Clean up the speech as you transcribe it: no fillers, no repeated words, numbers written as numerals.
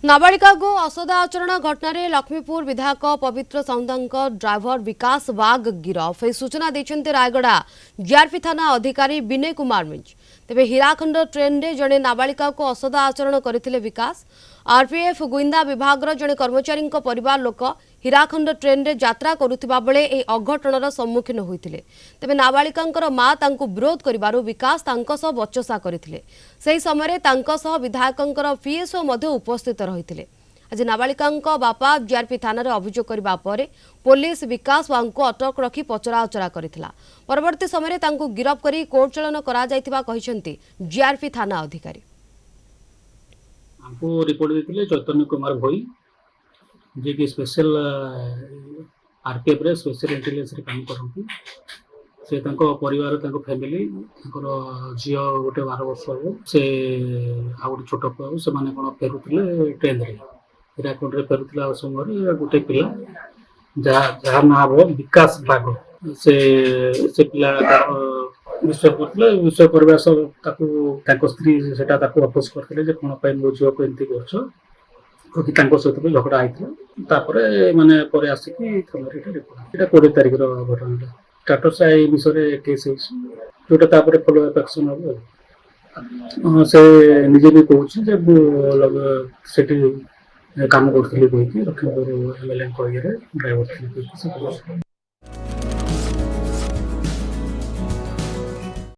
नाबालिका को असदाचरण घटन लक्ष्मीपुर विधायक पवित्र साउंदा ड्राइवर विकास वाघ गिरफ ए सूचना देते रायगड़ा जीआरपी थाना अधिकारी विनय कुमार मिंज। तेबे हीराखंड ट्रेन रे जड़े नाबालिका को असदा आचरण करथिले विकास। आरपीएफ गुइंदा विभाग जड़े कर्मचारी परिवार लोक हीराखंड ट्रेन रे यात्रा करुथिबा बेले ए अघटनर सम्मुखीन होइथिले। तेबे नाबालिकांकर मां तांकु विरोध करिबारु विकास तांको सह बचसा करथिले। सेही समय तांको सह विधायकंकर पीएसओ मध्ये उपस्थित रहिथिले। आज नाबालिकांक बापा जीआरपी थाना रे अभियोग करिबा परे पुलिस विकास वांको अटक रखी पचराउचरा करिथिला। परवर्ती समय तांकु गिरफ करी कोर्ट चलन करा जायतिबा कहिसंती जीआरपी थाना अधिकारी। हमको रिपोर्ट देथिले चैतन्य कुमार भोई जे कि स्पेशल आरपीएफ रे स्पेशल इंटेलिजेंस रे काम करथि। से तांको परिवार तांको फैमिली तांकर जियो गोटे 12 वर्ष हो से आ गोटे छोट पुआ से माने कोन फेरुथिले ट्रेन रे हीराकुंड रे फेरुथिला समय गोटे पिला जहाँ ना हो विकास बाग से पिला विषय करथिले। विषय करबा सब ताको स्त्री सेटा ताको अपोज करथिले जे कोन पय मो जियो को एंती करछो कि तांको सहित भी झगड़ा आइथिला। तापरे माने परे आसिकी थमरे रिपोर्ट एटा 20 तारिख रो घटना स्टेटस आई विषय केस जोटा तापरे फॉलो अप एक्शन हो से निजे भी कहूँ जे सेठी काम करथिले कि लक्ष्मीपुर एमएलए को ड्राइवर थी।